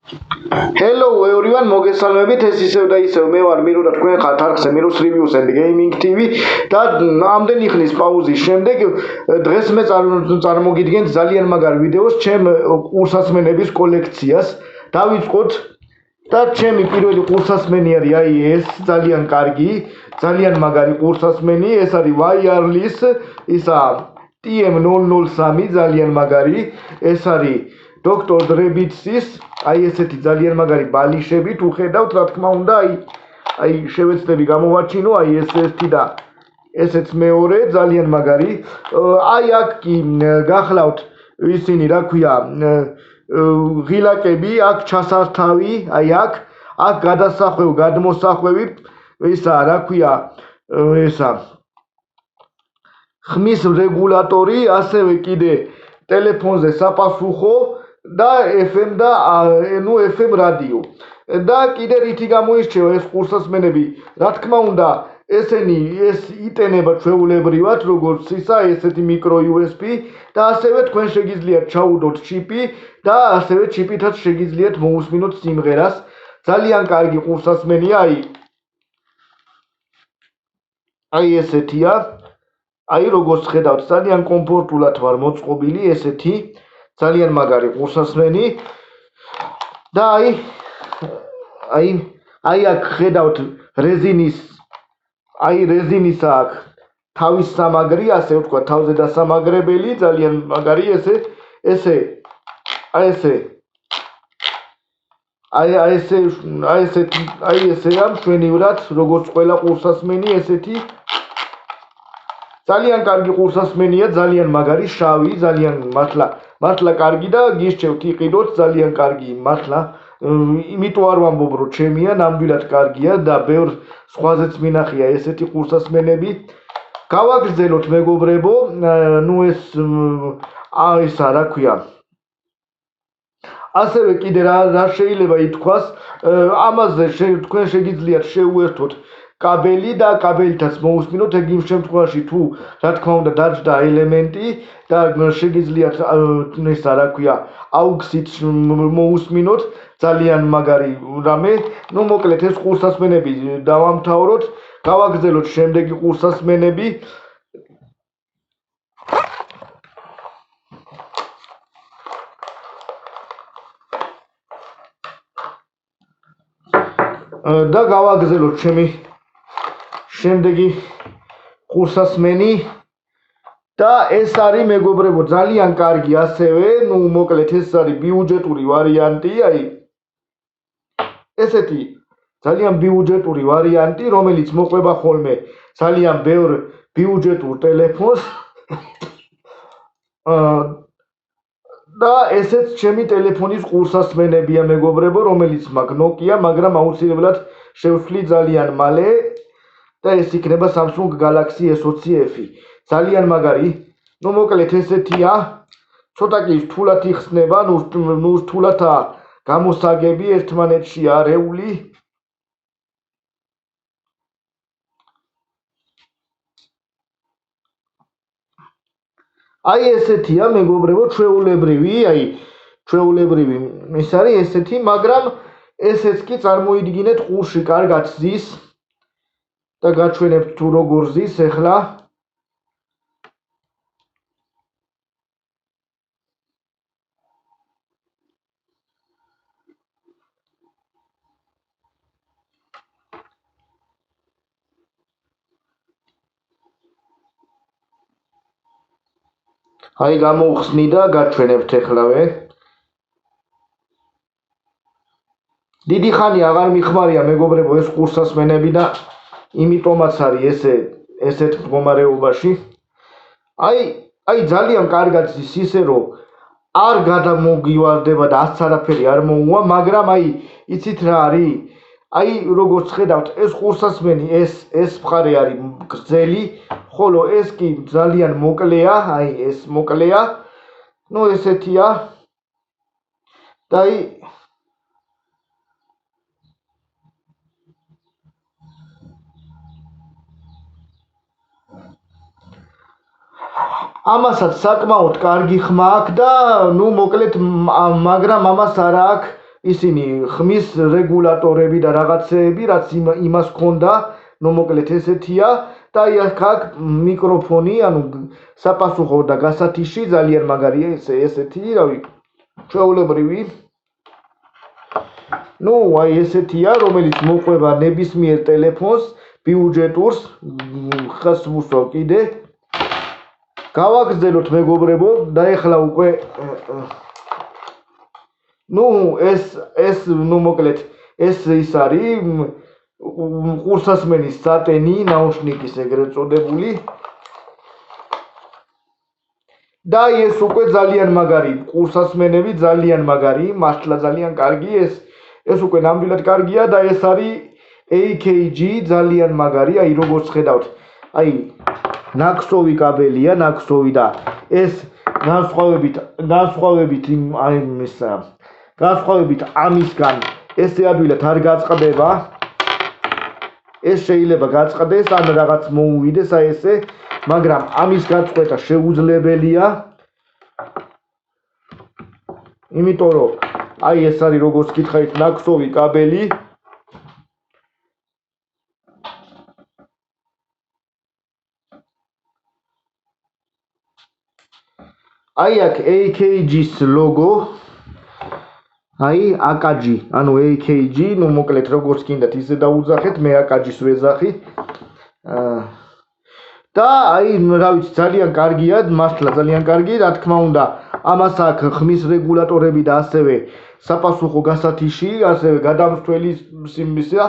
Hello everyone, მოგესალმებით. ეს ისევ და ისევ მე ვარ მირო და თქვენ ხართ არხზე Miro's Reviews and Gaming TV და ამდენი ხნის პაუზის შემდეგ დღეს მე წარმოგიდგენთ ძალიან მაგარ ვიდეოს ჩემ ყურსასმენების კოლექციას. დავიწყოთ და ჩემი პირველი ყურსასმენი არის აი ეს ძალიან კარგი, ძალიან მაგარი ყურსასმენი, ეს არის Wireless, ისა TM003 ძალიან მაგარი, ეს არის Dr. Drebitsis, აი ესეთი ძალიან მაგარი ბალიშები თუ ხედავთ, რა თქმა უნდა, აი შევეცდები გამოვაჩინო, აი ესეთი და ესეც მეორე ძალიან მაგარი. აი აქ კი გახლავთ ისინი, რა ქვია, ღილაკები, აქ ჩასართავი, აი აქ გადმოსახვევი, ისა, რა ქვია, ისა ხმის რეგულატორი, ასევე კიდე ტელეფონზე sapasukho და FM და FM რადიო. და კიდე რითი გამოირჩევა ეს ყურსასმენები, რა თქმა უნდა, ესენი ეს იტენება ჩვეულებრივად, როგორც ისა, ესეთი micro USB და ასევე თქვენ შეგიძლიათ ჩაუდოთ ჩიპი და ასევე ჩიპითაც შეგიძლიათ მოусმინოთ სიმღერას. ძალიან კარგი ყურსასმენია, აი ესეთია. აი როგორც ხედავთ, ძალიან კომფორტულად ვარ მოწყობილი, ესეთი ძალიან მაგარი ყურსასმენი და აი აქ ხედავთ რეზინის აქ თავის სამაგრი, ასე ვთქვა, თავზე დასამაგრებელი, ძალიან მაგარი ესე ესეა მშვენივრად, როგორც ყველა ყურსასმენი ესეთი ძალიან კარგი ყურსასმენია, ძალიან მაგარი, შავი, ძალიან მართლა კარგი და გისჩევთ იყიდოთ, ძალიან კარგი, მართლა. იმიტომ არ ვამბობ, რომ ჩემია, ნამდვილად კარგია და ბევრ სხვაზეც მინახია ესეთი ყურსასმენები. გავაგრძელოთ მეგობრებო, ისა, რა ქვია. ასევე კიდე რა შეიძლება ითქვას, ამაზე თქვენ შეგიძლიათ შეუერთოთ კაბელი და კაბელითაც მოусმინოთ, ეგ იმ შემთხვევაში თუ რა თქმა უნდა დაჯდა ელემენტი და შეგიძლიათ ისა, რა ქვია, AUX-ით მოусმინოთ, ძალიან მაგარი რამე. მოკლედ ეს ყურსასმენები დავამთავროთ, გავაგრძელოთ შემდეგი ყურსასმენები. და გავაგრძელოთ ჩემი შემდეგი ყურსასმენი და ეს არის მეგობრებო ძალიან კარგი ასევე, მოკლედ ეს არის ბიუჯეტური ვარიანტი, ესეთი ძალიან ბიუჯეტური ვარიანტი, რომელიც მოყვება ხოლმე ძალიან ბევრ ბიუჯეტურ ტელეფონს და ესეც ჩემი ტელეფონის ყურსასმენებია მეგობრებო, რომელიც მაქვს Nokia, მაგრამ აუცილებლად შევცვლი ძალიან მალე და ეს იქნება Samsung Galaxy S20F. ძალიან მაგარი. მოკლედ ესეთია. ცოტა კი რთულად იხსნება, რთულადაა გამოსაგები ერთმანეთში არეული. აი ესეთია მეგობრებო, ჩვეულებრივი ის არის ესეთი, მაგრამ ესეც კი წარმოიდგინეთ ყურში კარგად ზის და გაჩვენებთ თუ როგორ ზის ახლა. აი გამოვხსნი და გაჩვენებთ ახლავე. დიდი ხანი აღარ მიხმარია მეგობრებო ეს ყურსასმენები და იმიტომაც არის ესეთ მდგომარეობაში. აი ძალიან კარგად ზის ისე რომ არ გადამოგივარდება და არც არაფერი არ მოუვა, მაგრამ იცით რა არის? აი როგორც ხედავთ, ეს ყურსასმენი ეს მხარე არის გრძელი, ხოლო ეს კი ძალიან მოკლეა, ეს მოკლეა. ესეთია. და ამასაც საკმაოდ კარგი ხმა აქვს და მოკლედ, მაგრამ ამას არა აქვს ისინი ხმის რეგულატორები და რაღაცეები, რაც იმას ქონდა, ნუ მოკლედ ესეთია და აქ მიკროფონი, ანუ საპასუხო და გასათიში ძალიან მაგარია ესეთი, რავი, ჩვეულებრივი. ნუ აი ესეთია, რომელიც მოყვება ნებისმიერ ტელეფონს, ბიუჯეტურს, ხას ვუსვავ კიდე. გავაგრძელოთ მეგობრებო და ეხლა უკვე ნუ ეს ნუ მოკლედ ეს ის არის ყურსასმენის სატენი, ნაუშნიკის ეგრეთ წოდებული. და ეს უკვე ძალიან მაგარი ყურსასმენები, ძალიან მაგარი, მართლა ძალიან კარგი ეს უკვე ნამდვილად კარგია და ეს არის AKG ძალიან მაგარი, აი როგორც ხედავთ, აი ნაკსოვი კაბელია, ნაკსოვი და ეს განსხვავებით ამისგან ესე ადვილად არ გაწყდება. ეს შეიძლება გაწყდეს ან რაღაც მოუვიდეს აი ესე, მაგრამ ამის გაწყვეტა შეუძლებელია. იმიტომ რომ აი ეს არის როგორც გითხარით ნაკსოვი კაბელი. აი აქ AKG-ს ლოგო. აი AKG, ანუ AKG, ნუ მოკლედ როგორც გინდათ ისე დაუძახეთ, მე AKG-ს ვეძახი. და აი რა ვიცი ძალიან კარგია, მართლა ძალიან კარგი, რა თქმა უნდა, ამას აქვს ხმის რეგულატორები და ასევე საპასუხო გასათიში, ასევე გადამცველი სიმბისა,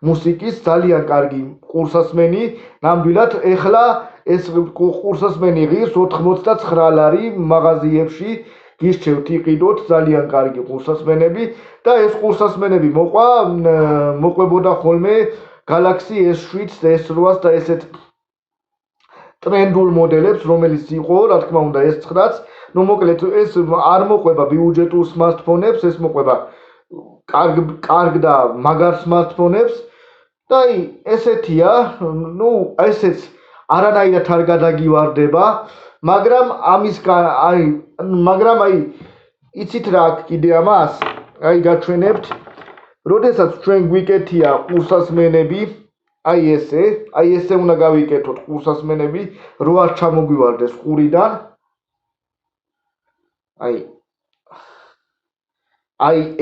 მუსიკის ძალიან კარგი ყურსასმენი, ნამდვილად ეხლა ეს ყურსასმენი ღირს 89 ლარი მაღაზიებში გიშჩევთ იყიდოთ ძალიან კარგი ყურსასმენები და ეს ყურსასმენები მოყვებოდა ხოლმე Galaxy S7-ს და S8-ს და ესეთ ტრენდულ მოდელებს, რომელიც იყო, რა თქმა უნდა, S9-ც, ნუ მოკლედ ეს არ მოყვება ბიუჯეტურ smartphone-ებს, ეს მოყვება კარგ და მაგარ smartphone-ებს და აი ესეთია, ნუ ესეც არანაირად არ გადაგივარდება, მაგრამ აი იცით რა კიდე ამას? აი გაჩვენებთ, როდესაც ჩვენ გვიკეთია ყურსასმენები, აი ესე უნდა გავიკეთოთ ყურსასმენები, რო არ ჩამოგვივარდეს ყურიდან. აი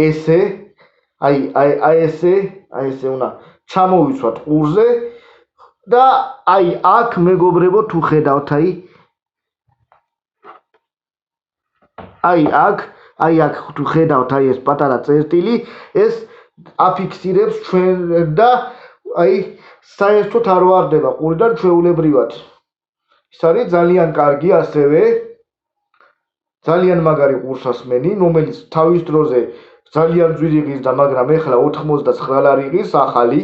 ესე უნდა ჩამოვიცვათ ყურზე და აი აქ მეგობრებო თუ ხედავთ აი აქ თუ ხედავთ აი ეს პატარა წერტილი, ეს აფიქსირებს ჩვენ და აი საერთოდ არ ვარდება ყურიდან ჩვეულებრივად. ეს არის ძალიან კარგი ასევე ძალიან მაგარი ყურსასმენი, რომელიც თავის დროზე ძალიან ძვირი ღირს და მაგრამ ეხლა 89 ლარი ღირს ახალი.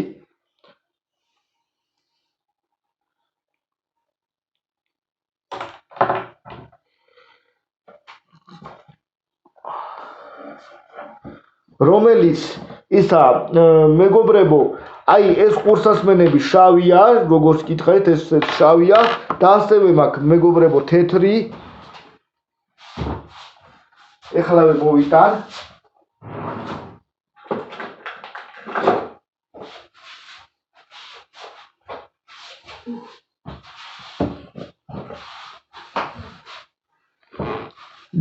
რომელიც ისა მეგობრებო, აი ეს ყურსასმენები შავია, როგორც გითხარით, ეს შავია და ასევე მაქვს მეგობრებო თეთრი. ეხლავე მოვიტან.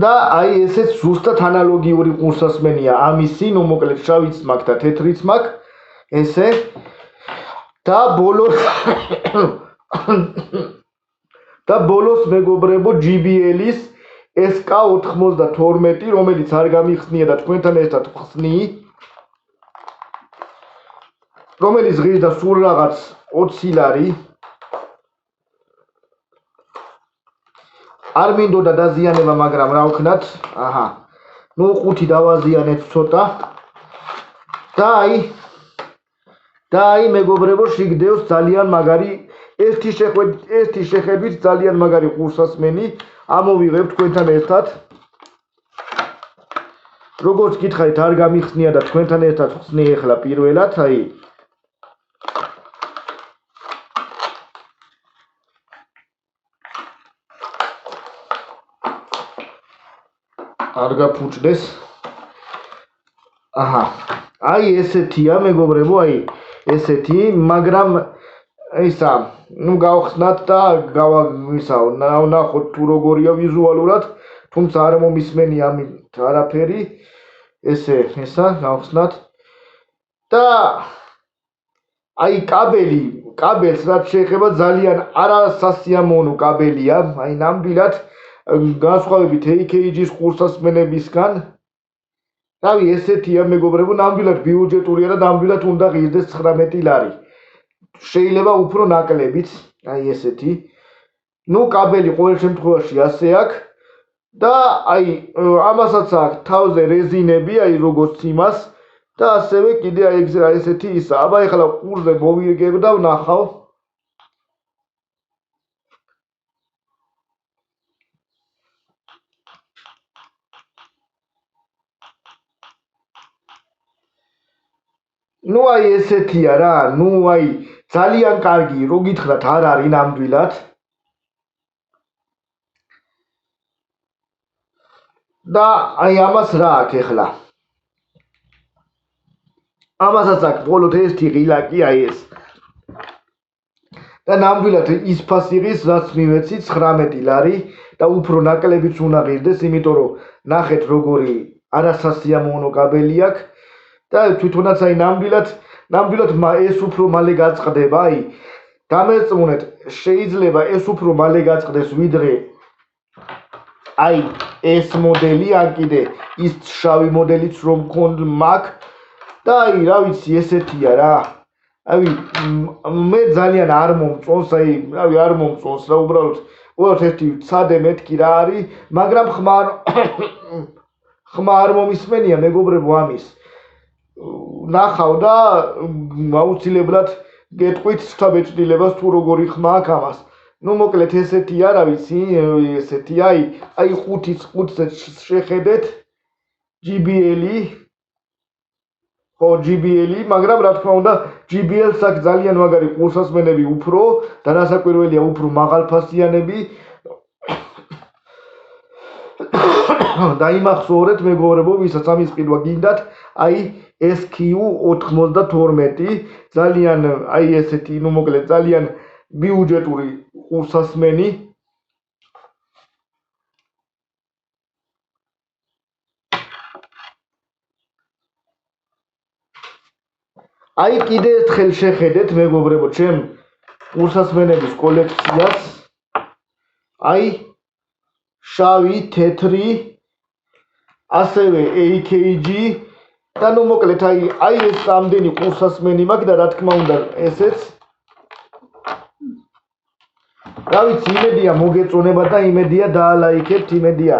და აი ესეც ზუსტად ანალოგიური ყურსასმენია ამისი, ნუ მოკლედ შავიც მაქვს და თეთრიც მაქვს. ესე და ბოლოს მეგობრებო JBL-ის SK92, რომელიც არ გამიხსნია და თქვენთან ერთად ხსნი, რომელიც ღირს და სულ რაღაც 20 ლარი. არ მინდოდა დაზიანება, მაგრამ რა ვქნათ? ნუ 5 დავაზიანეთ ცოტა. და აი მეგობრებო, შიგდევს ძალიან მაგარი ერთი შეხედვით ძალიან მაგარი ყურსასმენი ამოვიღებ თქვენთან ერთად. როგორც გითხარით, არ გამიხსნია და თქვენთან ერთად ხსნი ეხლა პირველად, აი არ გაფუჭდეს. აჰა. აი ესეთია მეგობრებო, აი ესეთი, მაგრამ ისა, ნუ გავხსნათ და ისა, ნახოთ თუ როგორია ვიზუალურად, თუმცა არ მომისმენი ამით არაფერი. ესა გავხსნათ და აი კაბელს რაც შეეხება ძალიან არასასიამოვნო კაბელია, აი ნამდვილად განსხვავებით AKG-ის ყურსასმენებისგან. რავი, ესეთია მეგობრებო, ნამდვილად ბიუჯეტურია და ნამდვილად უნდა ღირდეს 19 ლარი. შეიძლება უფრო ნაკლებიც, აი ესეთი. ნუ კაბელი ყოველ შემთხვევაში ასე აქვს და აი ამასაც აქვს თავზე რეზინები, აი როგორც იმას და ასევე კიდე აი ესეთი ისა. აბა ეხლა ყურზე მოვირგებ და ვნახავ. ნუ აი ესეთია რა, ნუ აი ძალიან კარგი, რო გითხრათ არ არის ნამდვილად. და აი ამას რა აქვს ეხლა? ამასაც აქვს მხოლოდ ერთი ღილაკი, აი ეს. და ნამდვილად ის ფასიღის, რაც მივეცი 19 ლარი და უფრო ნაკლებიც უნდა ღირდეს, იმიტომ რომ ნახეთ როგორი არასასიამოვნო კაბელი აქვს და თვითონაც აი ნამდვილად ეს უფრო მალე გაწყდება, აი დამერწმუნეთ, შეიძლება ეს უფრო მალე გაწყდეს ვიდრე აი ეს მოდელი, ან კიდე ის შავი მოდელიც რომ მაქვს და აი რა ვიცი ესეთია რა. აი მე ძალიან არ მომწონს, აი რავი არ მომწონს რა უბრალოდ ერთი ცადე მეთქი რა არის, მაგრამ ხმა არ მომისმენია მეგობრებო ამის. ნახავ და აუცილებლად გეტყვით შთაბეჭდილებას თუ როგორი ხმა აქვს ამას. ნუ მოკლედ ესეთია რა ვიცი, ესეთია აი 5-ზე შეხედეთ JBL-ი ხო JBL-ი, მაგრამ რა თქმა უნდა JBL-ს აქვს ძალიან მაგარი ყურსასმენები უფრო და რასაკვირველია უფრო მაღალფასიანები. და იმახსოვრეთ მეგობრებო, ვისაც ამის ყიდვა გინდათ, აი SQ92 ძალიან აი ესეთი, ნუ მოკლედ ძალიან ბიუჯეტური ყურსასმენი. აი კიდე ერთხელ შეხედეთ მეგობრებო ჩემ ყურსასმენების კოლექციას. აი შავი, თეთრი, ასევე AKG და ნუ მოკლედ აი ეს ამდენი ყურსასმენი მაქვს და რა თქმა უნდა ესეც. რა ვიცი, იმედია მოგეწონება და იმედია დაალაიქებთ, იმედია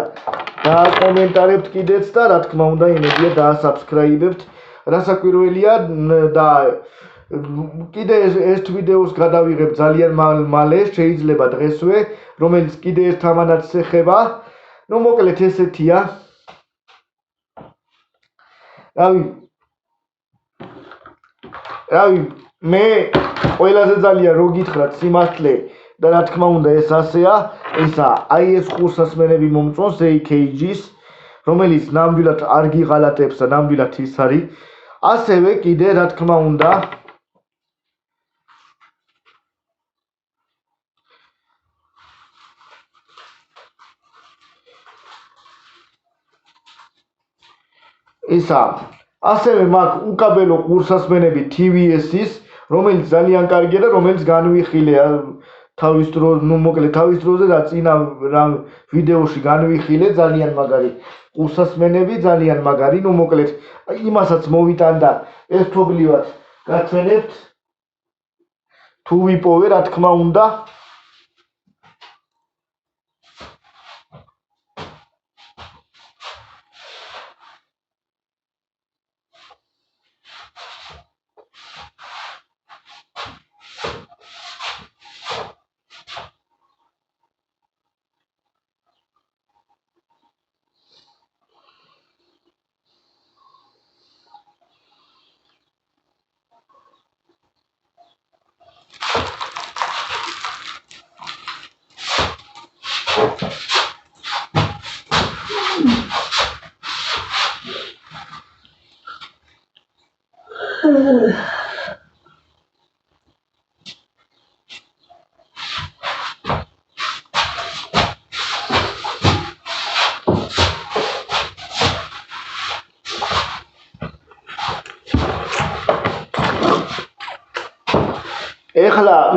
დააკომენტარებთ კიდეც და რა თქმა უნდა იმედია დაასაბსკრაიბებთ. რასაკვირველია და კიდე ერთ ვიდეოს გადავიღებ ძალიან მალე, შეიძლება დღესვე, რომელიც კიდე ერთ ამანაც ეხება. ნუ მოკლედ ესეთია. რავი მე ყველაზე ძალიან რო გითხრათ სიმართლე და რა თქმა უნდა ეს ასეა, ისა აი ეს ყურსასმენები მომწონს AKG-ს, რომელიც ნამდვილად არ გიღალატებს და ნამდვილად ის არის. ასევე კიდე რა თქმა უნდა ისა ასევე მაქვს უკაბელო ყურსასმენები TVS-ის, რომელიც ძალიან კარგია და რომელიც განვიხილე თავის დროს, ნუ მოკლედ თავის დროზე რა წინა რა ვიდეოში განვიხილე ძალიან მაგარი ყურსასმენები, ძალიან მაგარი, ნუ მოკლედ იმასაც მოვიტანდა ერთობლივად გაცვენებთ თუ ვიპოვე რა თქმა უნდა. ეხლა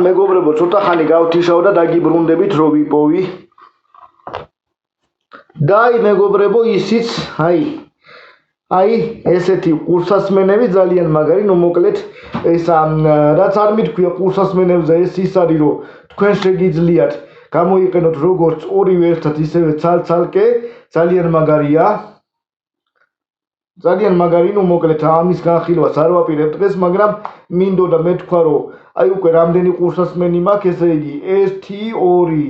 მეგობრებო ცოტა ხანი გავთიშავ და დაგიბრუნდებით რო ვიპოვი და აი მეგობრებო ისიც აი ესეთი ყურსასმენები ძალიან მაგარი ნუ მოკლედ ეს რაც არ მithქვია ყურსასმენებზე ეს ის არის რომ თქვენ შეგიძლიათ გამოიყენოთ როგორც ორივე ერთად ისევე ცალ-ცალკე ძალიან მაგარია ძალიან მაგარი ნუ მოკლედ ამის განხილვას არ ვაპირებ დღეს მაგრამ მინდოდა მე თქვა რომ აი უკვე რამდენი ყურსასმენი მაქვს ესე იგი 1 2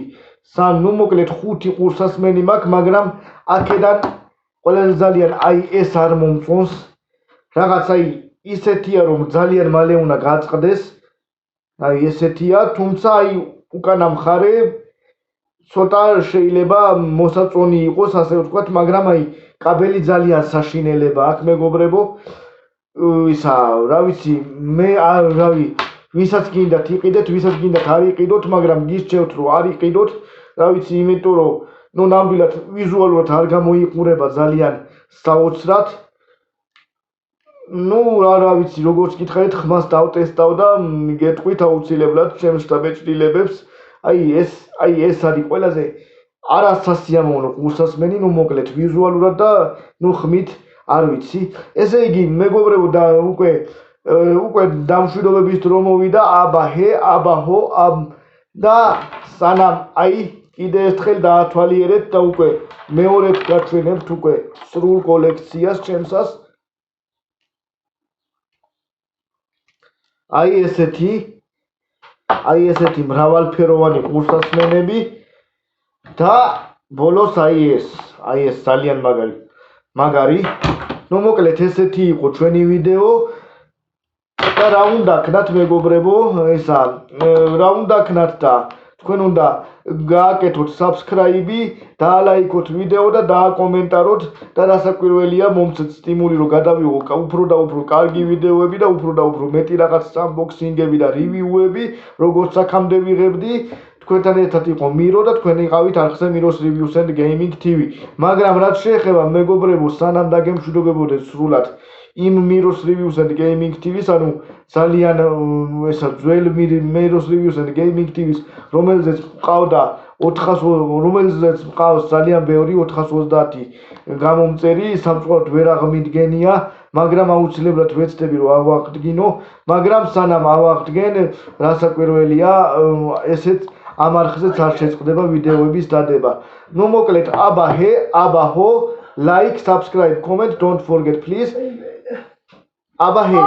3 ნუ მოკლედ 5 ყურსასმენი მაქვს მაგრამ აქედან ყველაზე ძალიან აი ეს არ მომწონს რაღაც აი ისეთია რომ ძალიან მალე უნდა გაწყდეს აი ესეთია თუმცა აი უკანა მხარე ცოტა შეიძლება მოსაწონი იყოს ასე ვთქვათ მაგრამ აი კაბელი ძალიან საშინელება აქვს მეგობრებო ისა რა ვიცი მე რავი ვისაც გინდათ იყიდეთ ვისაც გინდათ არ იყიდოთ მაგრამ გისჩევთ რომ არ იყიდოთ რა ვიცი იმიტომ რომ ნუ ნამდვილად ვიზუალურად არ გამოიყურება ძალიან საოცრად ნუ რა ვიცი როგორც გითხარით ხმას დავტესტავ და გეტყვით აუცილებლად ჩემს შტაბეჭდილებებს აი ეს არის ყველაზე არასასიამოვნო ყურსასმენი ნუ მოკლედ ვიზუალურად და ნუ ხმით არ ვიცი ესე იგი მეგობრებო და უკვე დამშვიდობების დრო მოვიდა აბაჰო და სანამ აი კიდე ერთხელ დაათვალიერეთ და უკვე მეორედ გაჩვენებთ უკვე სრულ კოლექციას ჩემსას აი ესეთი მრავალფეროვანი ყურსასმენები და ბოლოს აი ეს ძალიან მაგარი ნუ მოკლედ ესეთი იყო ჩვენი ვიდეო და რა უნდა ქნათ მეგობრებო ესა რა უნდა ქნათ და თქვენ უნდა გააკეთოთ subscribe დაალაიქოთ ვიდეო და დააკომენტაროთ და რასაკვირველია მომცეთ სტიმული რომ გადავიღო უფრო და უფრო კარგი ვიდეოები და უფრო მეტი რაღაც unboxing-ები და review-ები როგორც აქამდე ვიღებდი თქვენთან ერთად იყო მირო და თქვენ იყავით არხზე მიროს reviews and gaming tv მაგრამ რაც შეეხება მეგობრებო სანამ დაგემშვიდობებოდეთ სრულად იმ მიროს reviews and gaming tv-ს ანუ ძალიან ესა ძველ მიროს reviews and gaming tv-ს რომელზეც მყავს ძალიან ბევრი 430 გამომწერი სამწუხაროდ ვერ აღმიდგენია მაგრამ აუცილებლად ვეცდები რომ ავაღდგინო მაგრამ სანამ ავაღდგენ რასაკვირველია ესეც ამ არხზეც არ შეწყდება ვიდეოების დადება ნუ მოკლედ აბაჰო like subscribe comment don't forget please აბაჰე